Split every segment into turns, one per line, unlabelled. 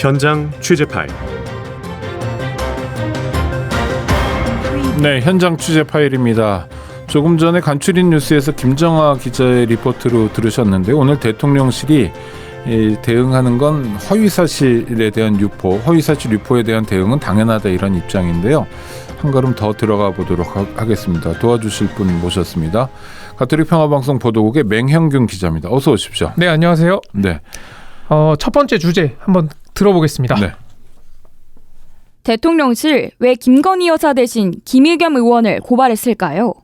현장 취재 파일.
네, 현장 취재 파일입니다. 조금 전에 간추린 뉴스에서 김정아 기자의 리포트로 들으셨는데 오늘 대통령실이 대응하는 건 허위사실에 대한 유포, 허위사실 유포에 대한 대응은 당연하다 이런 입장인데요. 한 걸음 더 들어가 보도록 하겠습니다. 도와주실 분 모셨습니다. 가톨릭평화방송 보도국의 맹형균 기자입니다. 어서 오십시오.
네, 안녕하세요.
네.
첫 번째 주제 한번 들어보겠습니다.
네.
대통령실 왜 김건희 여사 대신 김의겸 의원을 고발했을까요?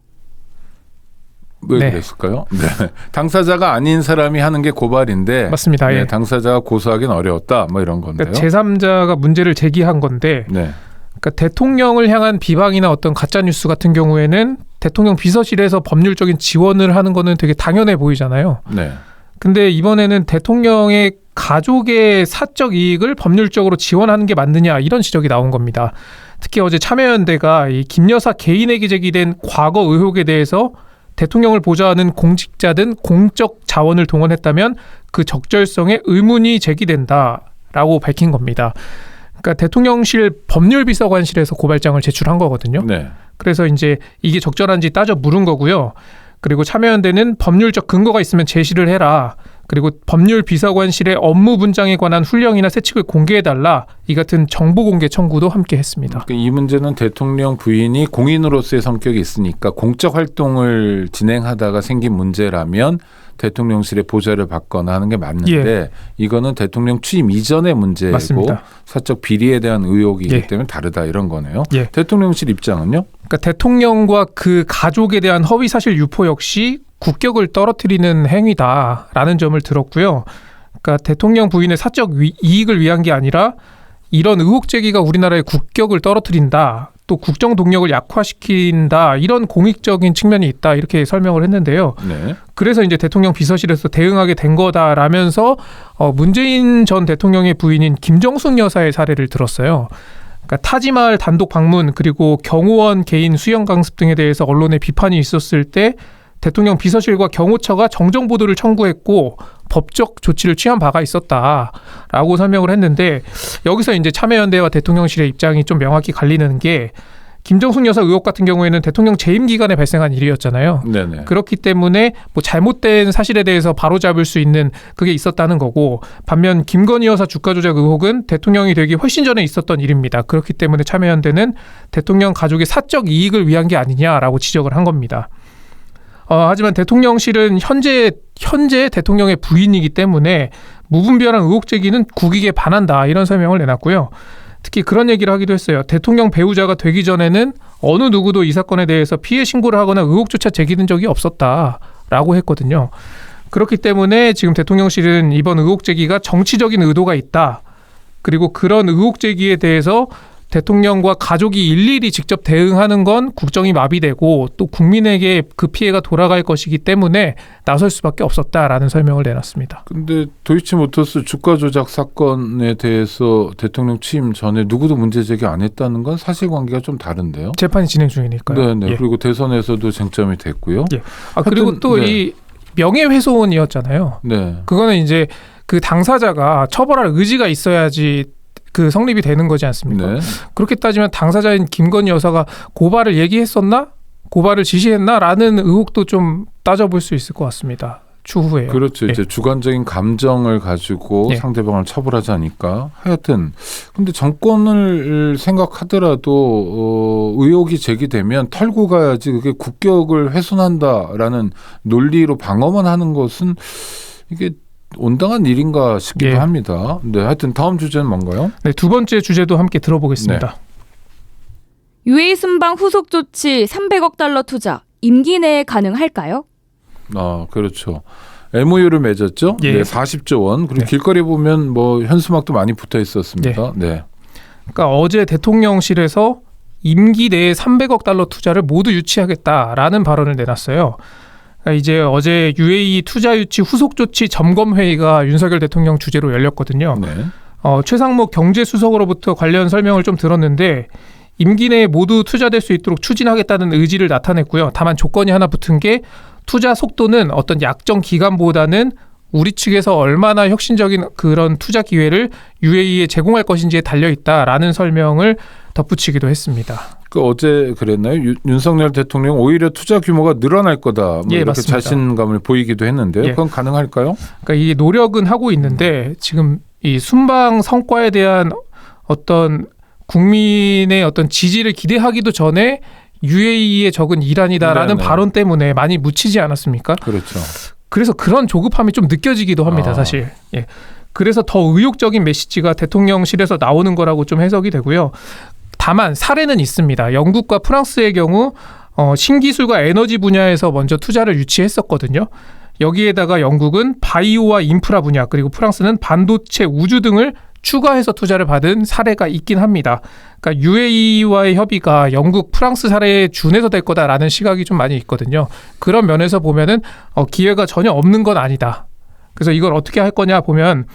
왜 그랬을까요? 네. 당사자가 아닌 사람이 하는 게 고발인데
맞습니다.
네,
예.
당사자가 고소하기는 어려웠다. 뭐 이런 건데요.
그러니까 제3자가 문제를 제기한 건데
네.
그러니까 대통령을 향한 비방이나 어떤 가짜뉴스 같은 경우에는 대통령 비서실에서 법률적인 지원을 하는 거는 되게 당연해 보이잖아요.
네.
근데 이번에는 대통령의 가족의 사적 이익을 법률적으로 지원하는 게 맞느냐 이런 지적이 나온 겁니다. 특히 어제 참여연대가 이 김 여사 개인에게 제기된 과거 의혹에 대해서 대통령을 보좌하는 공직자든 공적 자원을 동원했다면 그 적절성에 의문이 제기된다라고 밝힌 겁니다. 그러니까 대통령실 법률비서관실에서 고발장을 제출한 거거든요.
네.
그래서 이제 이게 적절한지 따져 물은 거고요. 그리고 참여연대는 법률적 근거가 있으면 제시를 해라. 그리고 법률비서관실의 업무 분장에 관한 훈령이나 세칙을 공개해달라. 이 같은 정보 공개 청구도 함께 했습니다.
그러니까 이 문제는 대통령 부인이 공인으로서의 성격이 있으니까 공적 활동을 진행하다가 생긴 문제라면 대통령실의 보좌를 받거나 하는 게 맞는데
예.
이거는 대통령 취임 이전의 문제고
맞습니다.
사적 비리에 대한 의혹이기
예.
때문에 다르다 이런 거네요.
예.
대통령실 입장은요?
그러니까 대통령과 그 가족에 대한 허위사실 유포 역시 국격을 떨어뜨리는 행위다라는 점을 들었고요. 그러니까 대통령 부인의 사적 이익을 위한 게 아니라 이런 의혹 제기가 우리나라의 국격을 떨어뜨린다. 또 국정 동력을 약화시킨다. 이런 공익적인 측면이 있다. 이렇게 설명을 했는데요.
네.
그래서 이제 대통령 비서실에서 대응하게 된 거다라면서 문재인 전 대통령의 부인인 김정숙 여사의 사례를 들었어요. 그러니까 타지마을 단독 방문 그리고 경호원 개인 수영 강습 등에 대해서 언론에 비판이 있었을 때 대통령 비서실과 경호처가 정정 보도를 청구했고 법적 조치를 취한 바가 있었다라고 설명을 했는데 여기서 이제 참여연대와 대통령실의 입장이 좀 명확히 갈리는 게 김정숙 여사 의혹 같은 경우에는 대통령 재임 기간에 발생한 일이었잖아요.
네네.
그렇기 때문에 뭐 잘못된 사실에 대해서 바로잡을 수 있는 그게 있었다는 거고 반면 김건희 여사 주가 조작 의혹은 대통령이 되기 훨씬 전에 있었던 일입니다. 그렇기 때문에 참여연대는 대통령 가족의 사적 이익을 위한 게 아니냐라고 지적을 한 겁니다. 하지만 대통령실은 현재 대통령의 부인이기 때문에 무분별한 의혹 제기는 국익에 반한다 이런 설명을 내놨고요. 특히 그런 얘기를 하기도 했어요. 대통령 배우자가 되기 전에는 어느 누구도 이 사건에 대해서 피해 신고를 하거나 의혹조차 제기된 적이 없었다라고 했거든요. 그렇기 때문에 지금 대통령실은 이번 의혹 제기가 정치적인 의도가 있다. 그리고 그런 의혹 제기에 대해서 대통령과 가족이 일일이 직접 대응하는 건 국정이 마비되고 또 국민에게 그 피해가 돌아갈 것이기 때문에 나설 수밖에 없었다라는 설명을 내놨습니다.
근데 도이치모터스 주가 조작 사건에 대해서 대통령 취임 전에 누구도 문제 제기 안 했다는 건 사실관계가 좀 다른데요.
재판이 진행 중이니까요.
네네.
예.
그리고 대선에서도 쟁점이 됐고요.
예. 그리고 또 이 명예훼손이었잖아요.
네.
그거는 이제 그 당사자가 처벌할 의지가 있어야지 그 성립이 되는 거지 않습니까?
네.
그렇게 따지면 당사자인 김건희 여사가 고발을 얘기했었나? 고발을 지시했나? 라는 의혹도 좀 따져볼 수 있을 것 같습니다. 추후에.
그렇죠.
예.
이제 주관적인 감정을 가지고
예.
상대방을 처벌하자니까 하여튼 근데 정권을 생각하더라도 의혹이 제기되면 털고 가야지 그게 국격을 훼손한다라는 논리로 방어만 하는 것은 이게 온당한 일인가 싶기도
예.
합니다. 네, 하여튼 다음 주제는 뭔가요?
네, 두 번째 주제도 함께 들어보겠습니다.
UAE 순방 후속 조치 300억 달러 투자 임기 내에 가능할까요?
그렇죠. MOU를 맺었죠.
예.
네, 40조 원. 그리고
네.
길거리 보면 뭐 현수막도 많이 붙어 있었습니다. 네.
그러니까 어제 대통령실에서 임기 내에 300억 달러 투자를 모두 유치하겠다라는 발언을 내놨어요. 이제 어제 UAE 투자 유치 후속 조치 점검 회의가 윤석열 대통령 주재로 열렸거든요.
네.
최상목 경제수석으로부터 관련 설명을 좀 들었는데 임기 내에 모두 투자될 수 있도록 추진하겠다는 의지를 나타냈고요. 다만 조건이 하나 붙은 게 투자 속도는 어떤 약정 기간보다는 우리 측에서 얼마나 혁신적인 그런 투자 기회를 UAE에 제공할 것인지에 달려 있다라는 설명을 덧붙이기도 했습니다.
그 어제 그랬나요? 윤석열 대통령 오히려 투자 규모가 늘어날 거다. 뭐
예,
이렇게
맞습니다.
자신감을 보이기도 했는데요.
예.
그건 가능할까요?
그러니까 이 노력은 하고 있는데 지금 이 순방 성과에 대한 어떤 국민의 어떤 지지를 기대하기도 전에 UAE의 적은 이란이다라는
네네.
발언 때문에 많이 묻히지 않았습니까?
그렇죠.
그래서 그런 조급함이 좀 느껴지기도 합니다, 사실. 예. 그래서 더 의욕적인 메시지가 대통령실에서 나오는 거라고 좀 해석이 되고요. 다만 사례는 있습니다. 영국과 프랑스의 경우 신기술과 에너지 분야에서 먼저 투자를 유치했었거든요. 여기에다가 영국은 바이오와 인프라 분야, 그리고 프랑스는 반도체, 우주 등을 추가해서 투자를 받은 사례가 있긴 합니다. 그러니까 UAE와의 협의가 영국, 프랑스 사례에 준해서 될 거다라는 시각이 좀 많이 있거든요. 그런 면에서 보면은 기회가 전혀 없는 건 아니다. 그래서 이걸 어떻게 할 거냐 보면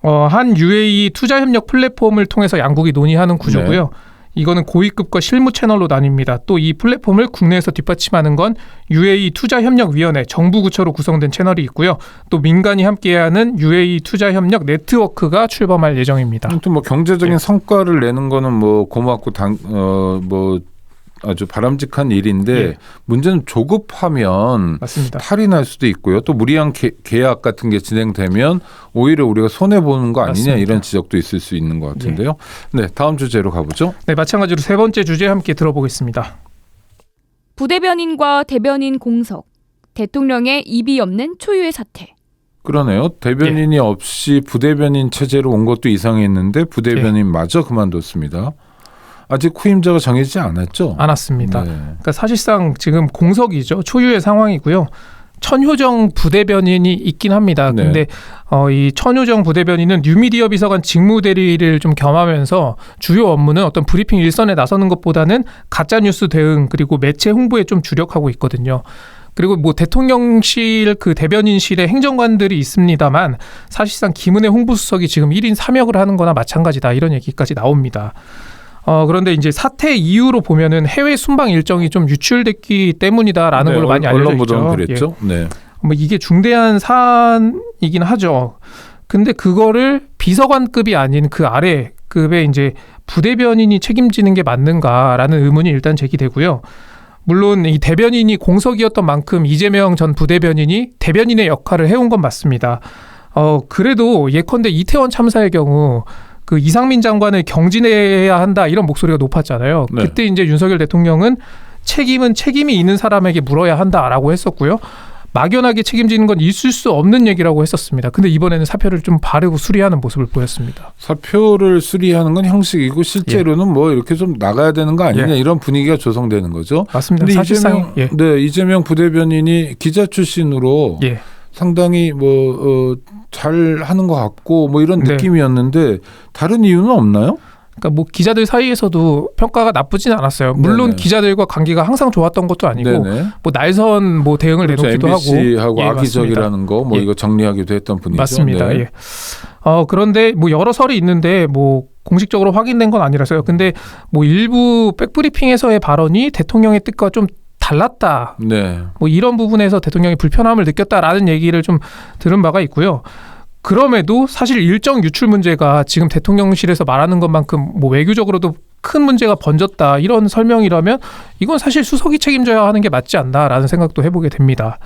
한 UAE 투자 협력 플랫폼을 통해서 양국이 논의하는 구조고요. 이거는 고위급과 실무 채널로 나뉩니다. 또 이 플랫폼을 국내에서 뒷받침하는 건 UAE 투자협력위원회 정부 부처로 구성된 채널이 있고요. 또 민간이 함께하는 UAE 투자협력 네트워크가 출범할 예정입니다.
아무튼 뭐 경제적인 성과를 내는 거는 뭐 고맙고 뭐 아주 바람직한 일인데
예.
문제는 조급하면
맞습니다.
탈이 날 수도 있고요. 또 무리한 계약 같은 게 진행되면 오히려 우리가 손해 보는 거 아니냐
맞습니다.
이런 지적도 있을 수 있는 것 같은데요. 네, 다음 주제로 가보죠.
네, 마찬가지로 세 번째 주제 함께 들어보겠습니다.
부대변인과 대변인 공석. 대통령의 입이 없는 초유의 사태.
그러네요. 대변인이 없이 부대변인 체제로 온 것도 이상했는데 부대변인마저 그만뒀습니다. 아직 후임자가 정해지지 않았죠?
않았습니다.
네.
그러니까 사실상 지금 공석이죠. 초유의 상황이고요. 천효정 부대변인이 있긴 합니다.
네.
근데 이 천효정 부대변인은 뉴미디어 비서관 직무대리를 좀 겸하면서 주요 업무는 어떤 브리핑 일선에 나서는 것보다는 가짜뉴스 대응 그리고 매체 홍보에 좀 주력하고 있거든요. 그리고 뭐 대통령실 그 대변인실에 행정관들이 있습니다만 사실상 김은혜 홍보수석이 지금 1인 3역을 하는 거나 마찬가지다 이런 얘기까지 나옵니다. 그런데 이제 사태 이후로 보면은 해외 순방 일정이 좀 유출됐기 때문이다라는 걸로 많이 알려져
언론 보도는
있죠.
그랬죠.
예.
네.
뭐 이게 중대한 사안이긴 하죠. 근데 그거를 비서관급이 아닌 그 아래 급의 이제 부대변인이 책임지는 게 맞는가라는 의문이 일단 제기되고요. 물론 이 대변인이 공석이었던 만큼 이재명 전 부대변인이 대변인의 역할을 해온 건 맞습니다. 그래도 예컨대 이태원 참사의 경우 그 이상민 장관을 경질해야 한다 이런 목소리가 높았잖아요.
네.
그때 이제 윤석열 대통령은 책임은 책임이 있는 사람에게 물어야 한다라고 했었고요. 막연하게 책임지는 건 있을 수 없는 얘기라고 했었습니다. 근데 이번에는 사표를 좀 바르고 수리하는 모습을 보였습니다.
사표를 수리하는 건 형식이고 실제로는 뭐 이렇게 좀 나가야 되는 거 아니냐 이런 분위기가 조성되는 거죠.
맞습니다.
근데
사실상
이재명 부대변인이 기자 출신으로 상당히 뭐 잘 하는 것 같고 뭐 이런 느낌이었는데 다른 이유는 없나요?
그러니까 뭐 기자들 사이에서도 평가가 나쁘진 않았어요. 물론
네네.
기자들과 관계가 항상 좋았던 것도 아니고
네네.
뭐 날선 뭐 대응을
그렇죠.
내놓기도
MBC하고
하고
악의적이라는 거 뭐 이거 정리하기도 했던 분이죠.
맞습니다.
네.
예. 그런데 뭐 여러 설이 있는데 뭐 공식적으로 확인된 건 아니라서요. 근데 뭐 일부 백브리핑에서의 발언이 대통령의 뜻과 좀 달랐다.
네.
뭐 이런 부분에서 대통령이 불편함을 느꼈다라는 얘기를 좀 들은 바가 있고요. 그럼에도 사실 일정 유출 문제가 지금 대통령실에서 말하는 것만큼 뭐 외교적으로도 큰 문제가 번졌다 이런 설명이라면 이건 사실 수석이 책임져야 하는 게 맞지 않나라는 생각도 해보게 됩니다.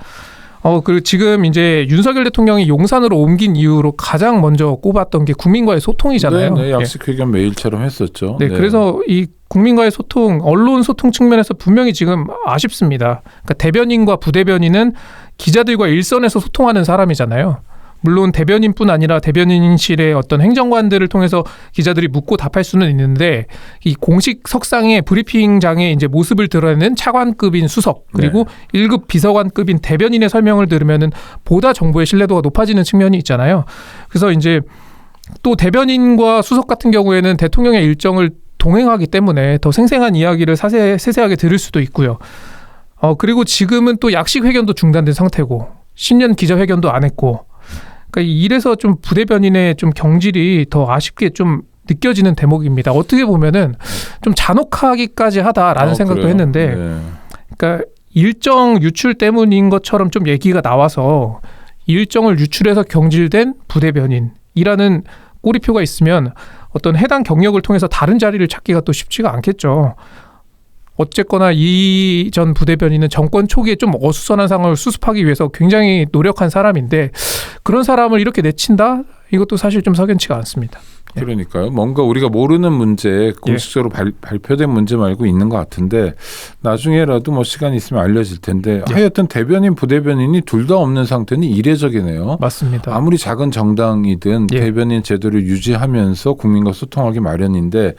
그리고 지금 이제 윤석열 대통령이 용산으로 옮긴 이후로 가장 먼저 꼽았던 게 국민과의 소통이잖아요.
네, 약식회견 매일처럼 했었죠.
네, 그래서 이 국민과의 소통, 언론 소통 측면에서 분명히 지금 아쉽습니다. 그러니까 대변인과 부대변인은 기자들과 일선에서 소통하는 사람이잖아요. 물론 대변인뿐 아니라 대변인실의 어떤 행정관들을 통해서 기자들이 묻고 답할 수는 있는데 이 공식 석상의 브리핑장에 이제 모습을 드러내는 차관급인 수석 그리고 1급 비서관급인 대변인의 설명을 들으면은 보다 정보의 신뢰도가 높아지는 측면이 있잖아요. 그래서 이제 또 대변인과 수석 같은 경우에는 대통령의 일정을 동행하기 때문에 더 생생한 이야기를 세세하게 들을 수도 있고요. 그리고 지금은 또 약식 회견도 중단된 상태고 신년 기자회견도 안 했고 그러니까 이래서 좀 부대변인의 좀 경질이 더 아쉽게 좀 느껴지는 대목입니다. 어떻게 보면은 좀 잔혹하기까지 하다라는 생각도
그래요?
했는데, 그러니까 일정 유출 때문인 것처럼 좀 얘기가 나와서 일정을 유출해서 경질된 부대변인이라는 꼬리표가 있으면 어떤 해당 경력을 통해서 다른 자리를 찾기가 또 쉽지가 않겠죠. 어쨌거나 이 전 부대변인은 정권 초기에 좀 어수선한 상황을 수습하기 위해서 굉장히 노력한 사람인데 그런 사람을 이렇게 내친다? 이것도 사실 좀 석연치가 않습니다.
그러니까요. 뭔가 우리가 모르는 문제, 공식적으로 발표된 문제 말고 있는 것 같은데 나중에라도 뭐 시간이 있으면 알려질 텐데 하여튼 대변인, 부대변인이 둘 다 없는 상태는 이례적이네요.
맞습니다.
아무리 작은 정당이든 대변인 제도를 유지하면서 국민과 소통하기 마련인데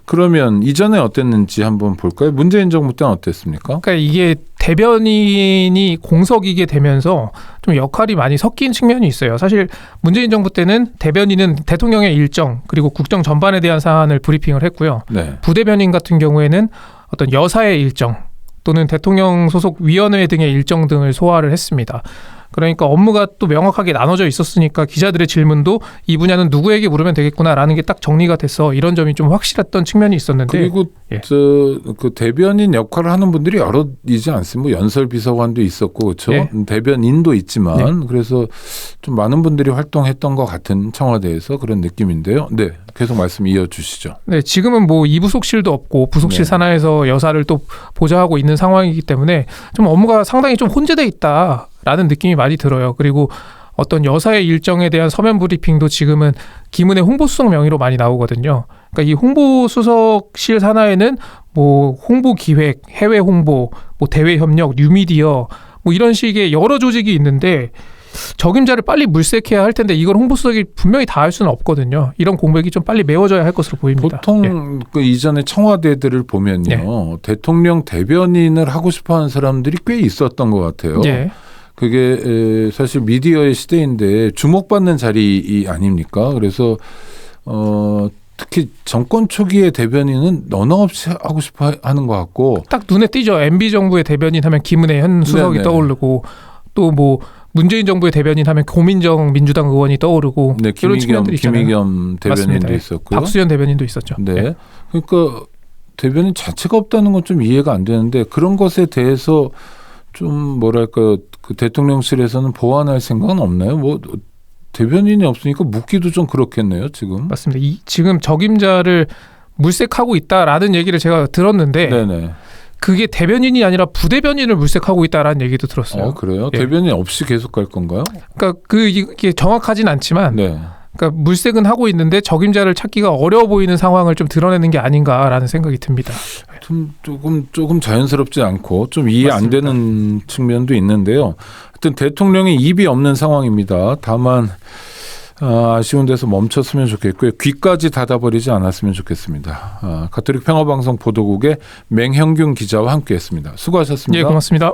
그러면 이전에 어땠는지 한번 볼까요? 문재인 정부 때는 어땠습니까?
그러니까 이게 대변인이 공석이게 되면서 좀 역할이 많이 섞인 측면이 있어요. 사실 문재인 정부 때는 대변인은 대통령의 일정 그리고 국정 전반에 대한 사안을 브리핑을 했고요.
네.
부대변인 같은 경우에는 어떤 여사의 일정 또는 대통령 소속 위원회 등의 일정 등을 소화를 했습니다. 그러니까 업무가 또 명확하게 나눠져 있었으니까 기자들의 질문도 이 분야는 누구에게 물으면 되겠구나라는 게 딱 정리가 돼서 이런 점이 좀 확실했던 측면이 있었는데
그리고 그 대변인 역할을 하는 분들이 여럿이지 않습니까? 뭐 연설 비서관도 있었고 그렇죠. 대변인도 있지만 그래서 좀 많은 분들이 활동했던 것 같은 청와대에서 그런 느낌인데요. 네, 계속 말씀 이어주시죠.
네, 지금은 뭐 이부속실도 없고 부속실 산하에서 여사를 또 보좌하고 있는 상황이기 때문에 좀 업무가 상당히 좀 혼재돼 있다라는 느낌이 많이 들어요. 그리고 어떤 여사의 일정에 대한 서면 브리핑도 지금은 기문의 홍보수석 명의로 많이 나오거든요. 그러니까 이 홍보수석실 산하에는 뭐 홍보기획, 해외 홍보, 뭐 대외 협력, 뉴미디어 뭐 이런 식의 여러 조직이 있는데 적임자를 빨리 물색해야 할 텐데 이걸 홍보수석이 분명히 다 할 수는 없거든요. 이런 공백이 좀 빨리 메워져야 할 것으로 보입니다.
보통 그 이전에 청와대들을 보면요. 대통령 대변인을 하고 싶어하는 사람들이 꽤 있었던 것 같아요. 그게 사실 미디어의 시대인데 주목받는 자리 아닙니까? 그래서 특히 정권 초기의 대변인은 너나 없이 하고 싶어 하는 것 같고
딱 눈에 띄죠. MB 정부의 대변인 하면 김은혜 현 수석이 떠오르고 또 뭐 문재인 정부의 대변인 하면 고민정 민주당 의원이 떠오르고 이런 측면들이 있잖아요.
김의겸 대변인도 맞습니다. 있었고요.
박수현 대변인도 있었죠.
네. 그러니까 대변인 자체가 없다는 건 좀 이해가 안 되는데 그런 것에 대해서 좀 뭐랄까 그 대통령실에서는 보완할 생각은 없나요? 뭐 대변인이 없으니까 묻기도 좀 그렇겠네요. 지금.
맞습니다. 지금 적임자를 물색하고 있다라는 얘기를 제가 들었는데
네네.
그게 대변인이 아니라 부대변인을 물색하고 있다라는 얘기도 들었어요.
그래요? 대변인 없이 계속 갈 건가요?
그러니까 이게 정확하진 않지만 그러니까 물색은 하고 있는데 적임자를 찾기가 어려워 보이는 상황을 좀 드러내는 게 아닌가라는 생각이 듭니다.
조금 자연스럽지 않고 좀 이해 안 되는 측면도 있는데요. 하여튼 대통령의 입이 없는 상황입니다. 다만 아쉬운 데서 멈췄으면 좋겠고요. 귀까지 닫아버리지 않았으면 좋겠습니다. 가톨릭 평화방송 보도국의 맹형균 기자와 함께했습니다. 수고하셨습니다.
예, 고맙습니다.